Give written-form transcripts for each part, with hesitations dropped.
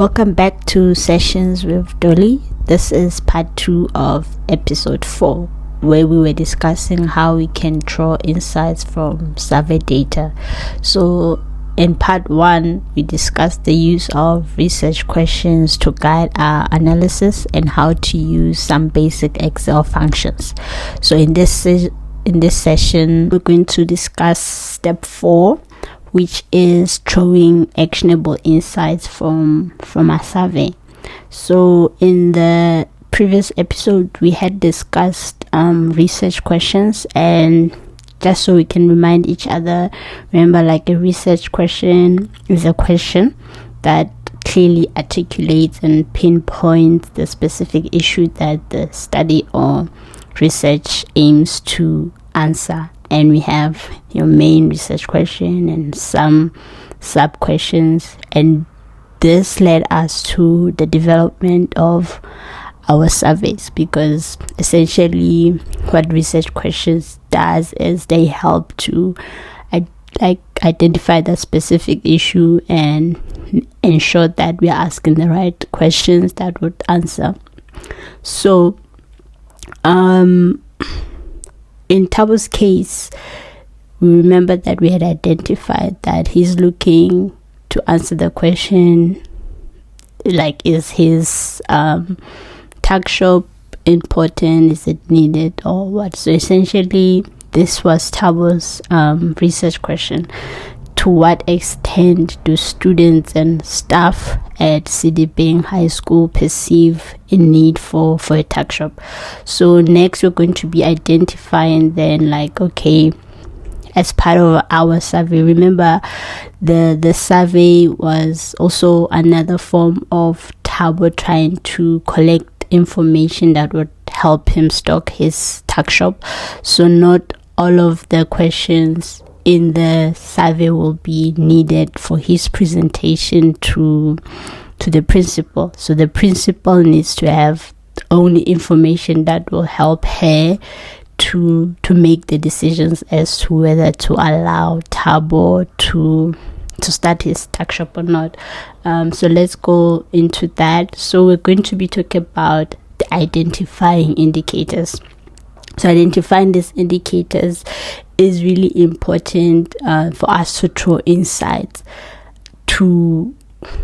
Welcome back to Sessions with Dolly. This is part 2 of episode 4, where we were discussing how we can draw insights from survey data. So in part 1, we discussed the use of research questions to guide our analysis and how to use some basic Excel functions. So in this session, we're going to discuss step 4, which is drawing actionable insights from a survey. So in the previous episode, we had discussed research questions, and just so we can remind each other, remember, like, a research question is a question that clearly articulates and pinpoints the specific issue that the study or research aims to answer. And we have your main research question and some sub questions, and this led us to the development of our surveys, because essentially what research questions does is they help to identify the specific issue and ensure that we are asking the right questions that would answer. So in Tabo's case, we remember that we had identified that he's looking to answer the question, like, is his tuck shop important? Is it needed or what? So essentially, this was Tabo's research question. To what extent do students and staff at CDB High School perceive a need for a tuck shop? So next, we're going to be identifying then, like, okay, as part of our survey, remember the survey was also another form of Tabo trying to collect information that would help him stock his tuck shop. So not all of the questions in the survey will be needed for his presentation to the principal. So the principal needs to have only information that will help her to make the decisions as to whether to allow Tabo to start his tuck shop or not. So let's go into that. So we're going to be talking about the identifying indicators. So identifying these indicators is really important for us to draw insights to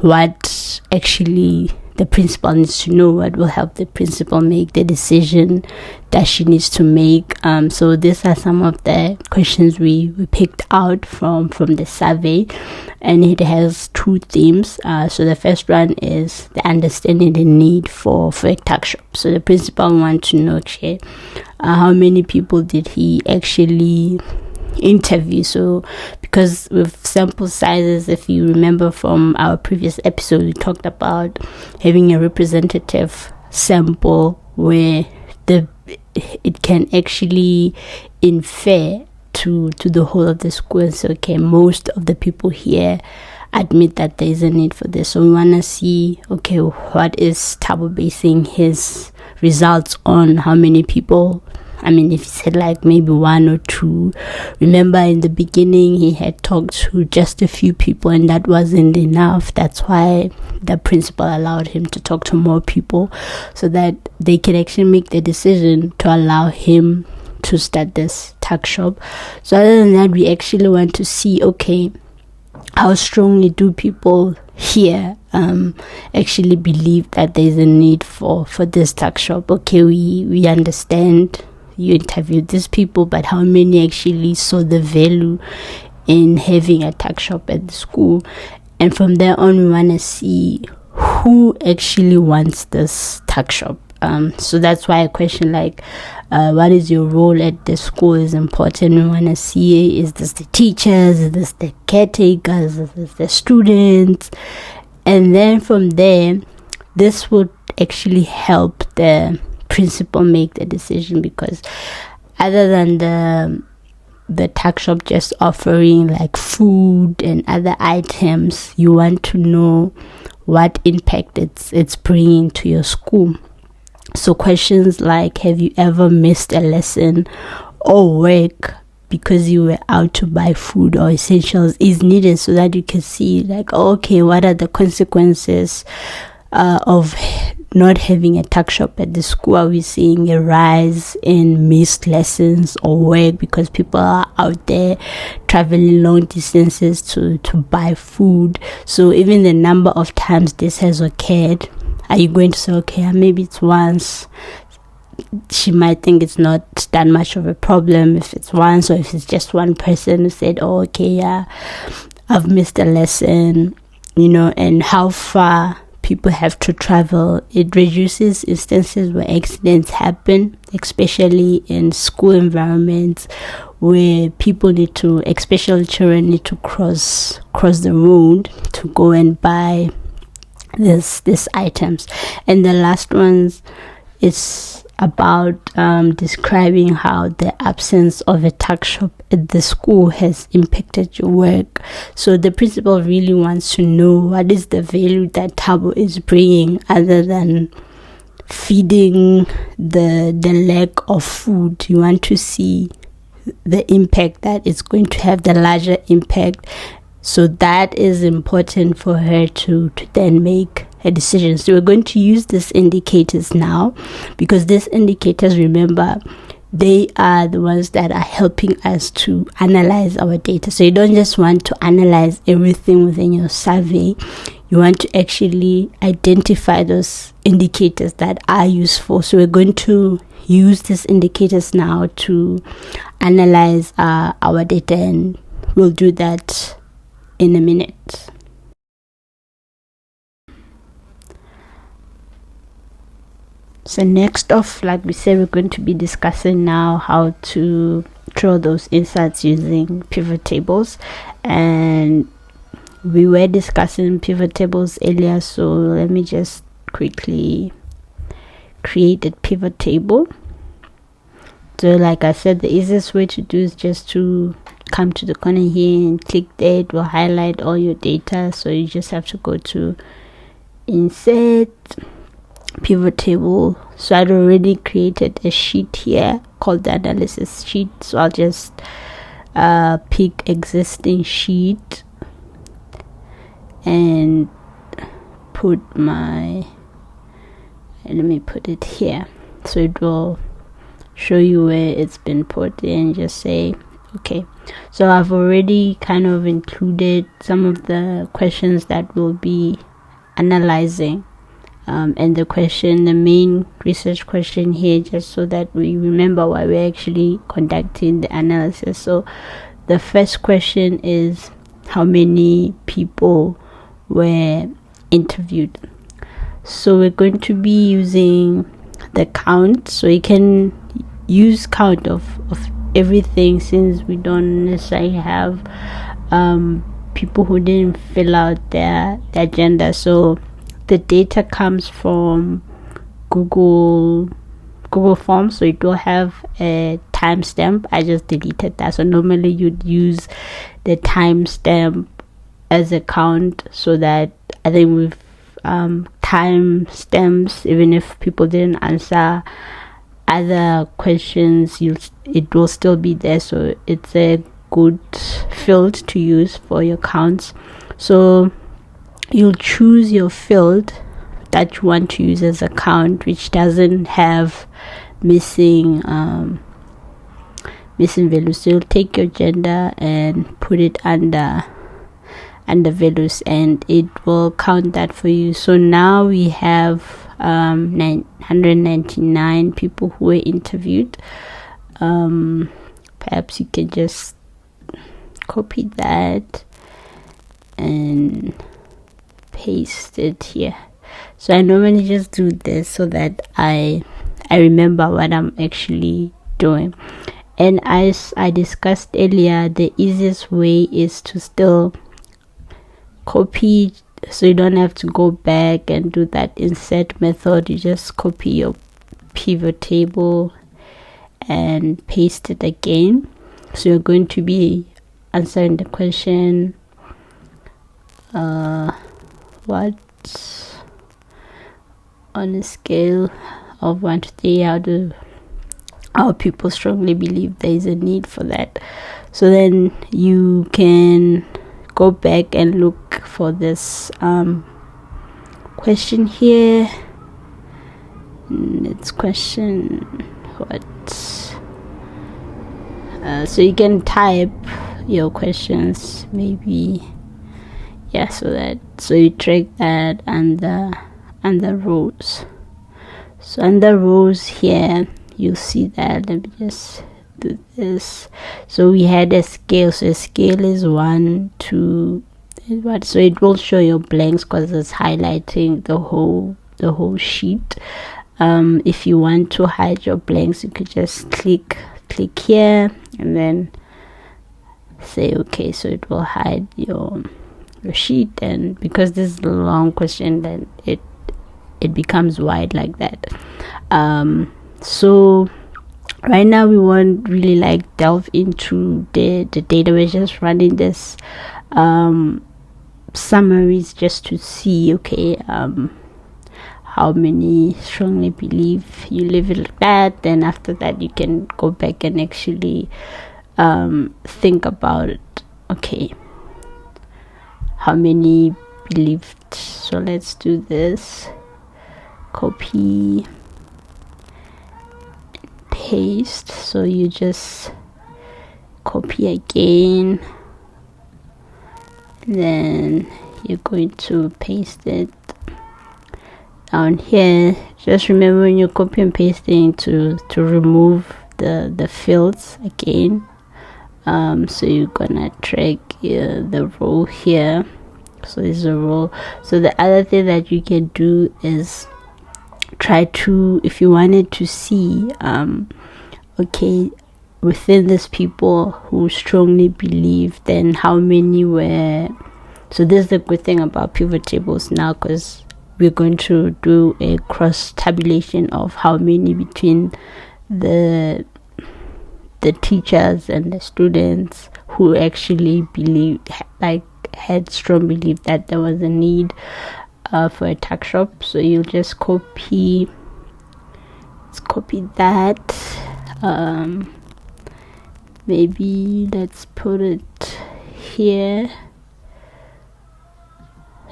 what actually the principal needs to know, what will help the principal make the decision that she needs to make. So these are some of the questions we picked out from the survey, and it has 2 themes. So the first one is the understanding the need for a tuck shop. So the principal wants to know, okay, how many people did he actually interview? So because with sample sizes, if you remember from our previous episode, we talked about having a representative sample where it can actually infer to the whole of the school and say, okay, most of the people here admit that there is a need for this. So we want to see, okay, what is Tabo basing his results on? How many people? I mean, if he said like maybe 1 or 2, remember in the beginning he had talked to just a few people and that wasn't enough. That's why the principal allowed him to talk to more people so that they could actually make the decision to allow him to start this tuck shop. So other than that, we actually want to see, okay, how strongly do people here actually believe that there's a need for this tuck shop? Okay, we understand you interviewed these people, but how many actually saw the value in having a tuck shop at the school? And from there on, we want to see who actually wants this tuck shop. So that's why a question like, what is your role at the school is important. We want to see, is this the teachers, is this the caretakers, is this the students? And then from there, this would actually help the principal make the decision, because other than the tuck shop just offering like food and other items, you want to know what impact it's bringing to your school. So questions like, have you ever missed a lesson or work because you were out to buy food or essentials is needed, so that you can see like, okay, what are the consequences of not having a tuck shop at the school? Are we seeing a rise in missed lessons or work because people are out there traveling long distances to buy food? So even the number of times this has occurred, are you going to say, okay, maybe it's once? She might think it's not that much of a problem if it's once, or if it's just one person who said, oh, okay, yeah, I've missed a lesson, and how far people have to travel. It reduces instances where accidents happen, especially in school environments where people need to, especially children, need to cross the road to go and buy these items. And the last ones is about describing how the absence of a tuck shop at the school has impacted your work. So the principal really wants to know what is the value that Thabo is bringing, other than feeding the lack of food. You want to see the impact that it's going to have, the larger impact. So that is important for her to then make a decision. So we're going to use these indicators now, because these indicators, remember, they are the ones that are helping us to analyze our data. So you don't just want to analyze everything within your survey. You want to actually identify those indicators that are useful. So we're going to use these indicators now to analyze our data, and we'll do that in a minute. So next off, like we said, we're going to be discussing now how to draw those insights using pivot tables. And we were discussing pivot tables earlier, so let me just quickly create a pivot table. So like I said, the easiest way to do is just to come to the corner here and click there. It will highlight all your data. So you just have to go to insert pivot table. So I'd already created a sheet here called the analysis sheet. So I'll just pick existing sheet and put let me put it here. So it will show you where it's been put in. Just say okay. So I've already kind of included some of the questions that we'll be analyzing, and the main research question here, just so that we remember why we're actually conducting the analysis. So the first question is, how many people were interviewed? So we're going to be using the count. So you can use count of everything, since we don't necessarily have people who didn't fill out their agenda. So the data comes from Google Forms, so it will have a timestamp. I just deleted that. So normally you'd use the timestamp as a count, so that I think with timestamps, even if people didn't answer other questions, it will still be there. So it's a good field to use for your counts. So you'll choose your field that you want to use as a count, which doesn't have missing values. So you'll take your gender and put it under values, and it will count that for you. So now we have 999 people who were interviewed. Perhaps you can just copy that and paste it here. So I normally just do this so that I remember what I'm actually doing. And as I discussed earlier, the easiest way is to still copy, so you don't have to go back and do that insert method. You just copy your pivot table and paste it again. So you're going to be answering the question, what, on a scale of 1 to 3, how do Our people strongly believe there is a need for that. So then you can go back and look for this question here. It's question what? So you can type your questions, maybe, yeah, so you track that and the rows. So under rows here, you'll see that. Let me just do this. So we had a scale. So a scale is 1, 2, what? So it will show your blanks because it's highlighting the whole sheet. If you want to hide your blanks, you could just click here and then say okay. So it will hide your sheet, and because this is a long question, then it becomes wide like that. So right now we won't really like delve into the data. We're just running this summaries just to see, okay, how many strongly believe you live it like that. Then after that you can go back and actually think about it. Okay, how many believed? So let's do this. Copy, paste. So you just copy again, then you're going to paste it down here. Just remember when you're copy and pasting to remove the fields again. So you're gonna track the row here. So there's a row. So the other thing that you can do is try to, if you wanted to see okay, within these people who strongly believe, then how many were. So this is the good thing about pivot tables now, because we're going to do a cross tabulation of how many between the teachers and the students who actually believed, like had strong belief that there was a need for a tuck shop. So you'll just copy that. Maybe let's put it here.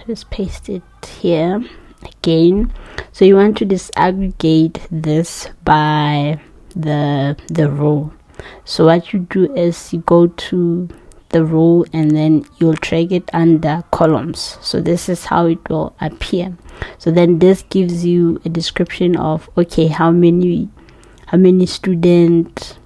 Just paste it here again. So you want to disaggregate this by the row. So what you do is you go to the row and then you'll drag it under columns. So this is how it will appear. So then this gives you a description of, okay, how many students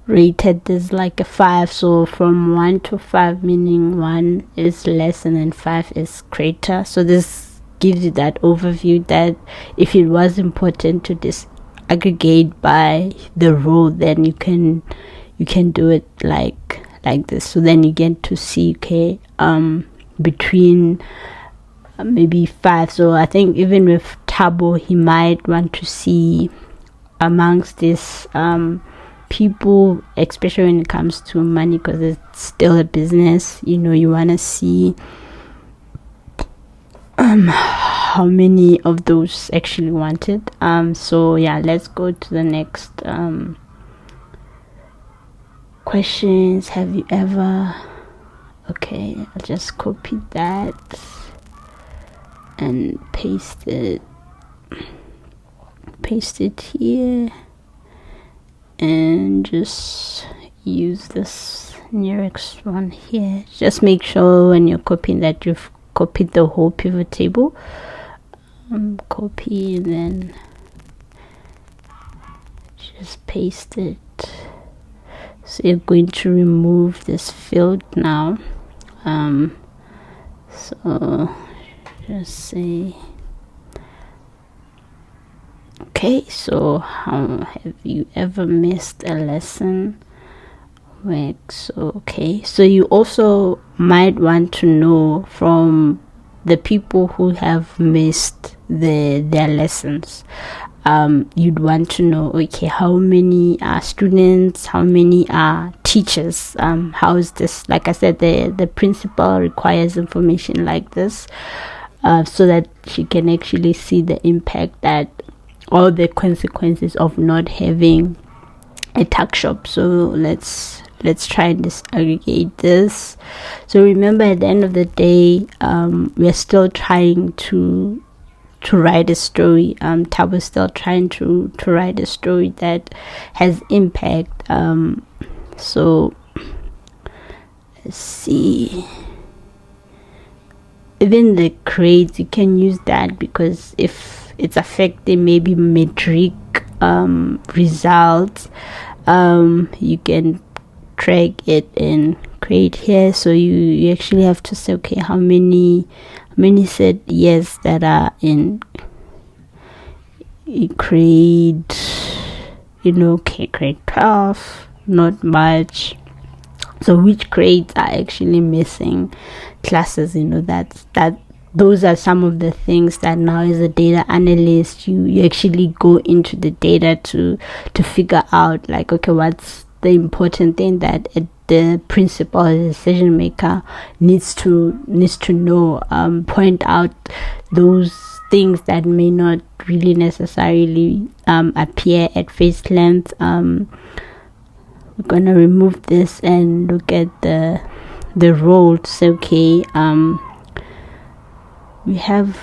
rated this like a 5. So from 1 to 5, meaning 1 is less and then 5 is greater. So this gives you that overview that if it was important to disaggregate by the row, then you can do it like this. So then you get to see, okay, between maybe 5. So I think even with Tabo, he might want to see amongst this people, especially when it comes to money, because it's still a business, you want to see how many of those actually wanted. So yeah, let's go to the next questions. Have you ever, okay, I'll just copy that and paste it here, and just use this nearest one here. Just make sure when you're copying that you've copied the whole pivot table. Copy and then just paste it. So you're going to remove this field now. So just say, okay, so how have you ever missed a lesson? So okay, so you also might want to know from the people who have missed their lessons. You'd want to know, okay, how many are students, how many are teachers. How is this? Like I said, the principal requires information like this, so that she can actually see the impact that all the consequences of not having a tuck shop. So let's try and disaggregate this. So remember, at the end of the day, we're still trying to write a story. Tabo's still trying to write a story that has impact. So let's see. Even the grades, you can use that, because if it's affecting maybe metric results, you can track it and create here. So you actually have to say, okay, how many said yes that are in grade, grade 12, not much. So which grades are actually missing classes? Those are some of the things that now, as a data analyst, you actually go into the data to figure out, like, okay, what's the important thing that the principal or the decision maker needs to know. Point out those things that may not really necessarily appear at face length. We're gonna remove this and look at the roles. Okay, we have,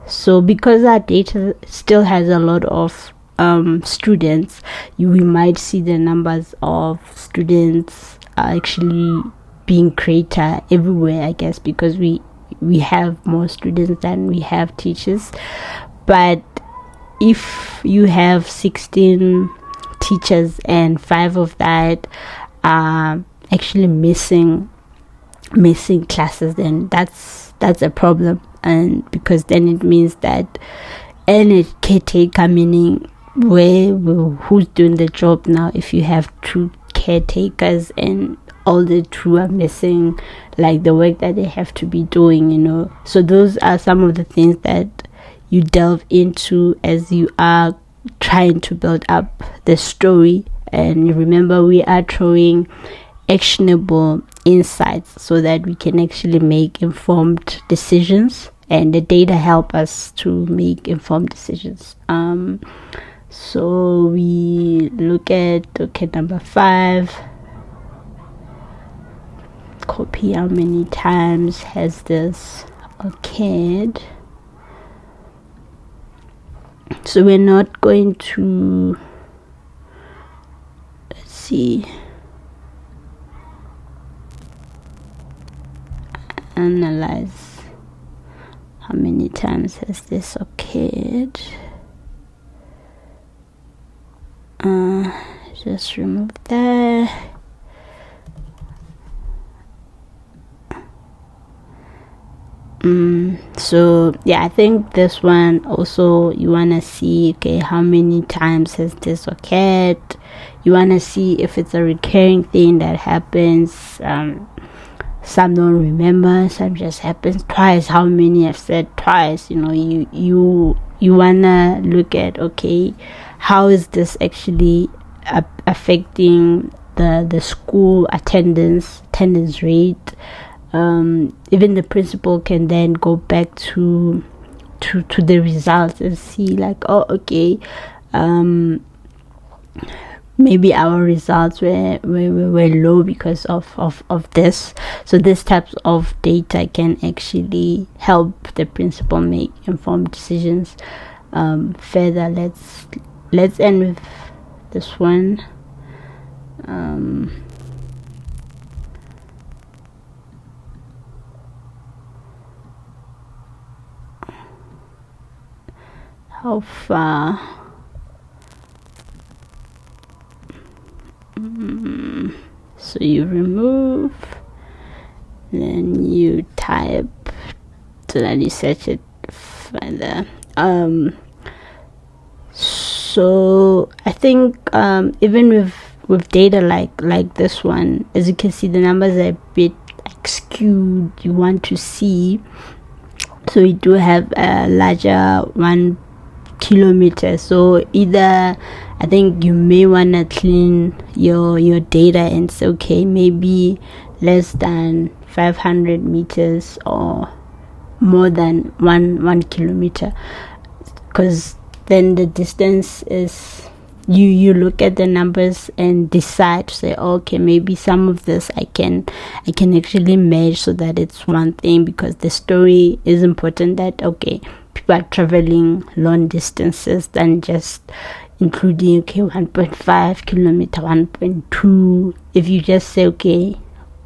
so because our data still has a lot of students, we might see the numbers of students actually being greater everywhere, I guess, because we have more students than we have teachers. But if you have 16 teachers and 5 of that are actually missing classes, then that's a problem. And because then it means that any caretaker, meaning who's doing the job now, if you have 2 caretakers and all the 2 are missing, like, the work that they have to be doing, so those are some of the things that you delve into as you are trying to build up the story. And remember, we are throwing actionable insights so that we can actually make informed decisions, and the data help us to make informed decisions. So we look at, okay, number 5, copy, how many times has this occurred. So we're not going to, let's see, analyze how many times has this occurred. Just remove that. So yeah, I think this one also, you want to see, okay, how many times has this occurred. You want to see if it's a recurring thing that happens. Some don't remember, some just happens twice. How many have said twice? You want to look at, okay, how is this actually affecting the school attendance rate. Even the principal can then go back to the results and see, like, oh, okay, maybe our results were low because of this. So this types of data can actually help the principal make informed decisions. Further, let's end with this one. How far? So you remove, then you type, so that you search it further. So I think even with data like this one, as you can see, the numbers are a bit skewed. You want to see, so we do have a larger 1 kilometer. So either, I think you may want to clean your data and say, okay, maybe less than 500 meters or more than 1 kilometer, because then the distance is, you look at the numbers and decide to say, okay, maybe some of this I can actually match, so that it's one thing, because the story is important, that okay, people are traveling long distances than just including 1.5 kilometer, 1.2. If you just say okay,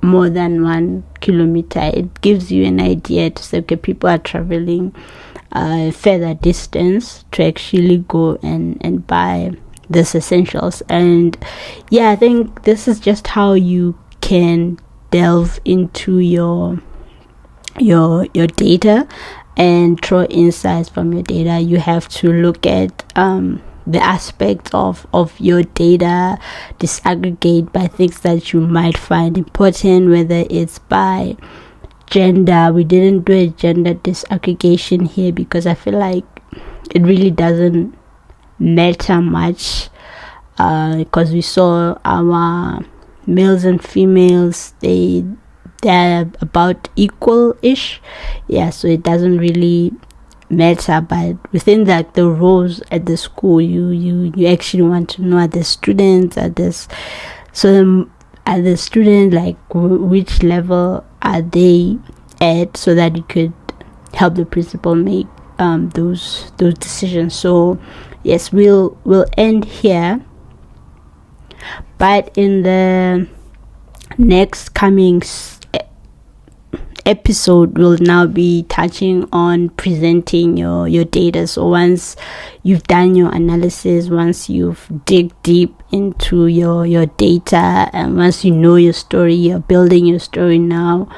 more than 1 kilometer, it gives you an idea to say okay, people are traveling further distance to actually go and buy this essentials. And yeah, I think this is just how you can delve into your data and draw insights from your data. You have to look at the aspects of your data, disaggregate by things that you might find important, whether it's by gender. We didn't do a gender disaggregation here because I feel like it really doesn't matter much, because we saw our males and females, they're about equal-ish, so it doesn't really matter. But within that, the roles at the school, you actually want to know, are the students at this, so at the student, like which level are they at, so that you could help the principal make those decisions. So yes, we'll end here, but in the next coming episode, we'll now be touching on presenting your data. So once you've done your analysis, once you've dig deep into your data, and once you know your story, you're building your story now,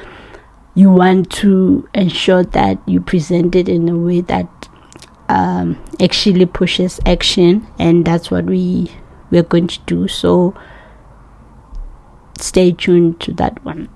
you want to ensure that you present it in a way that actually pushes action, and that's what we're going to do. So stay tuned to that one.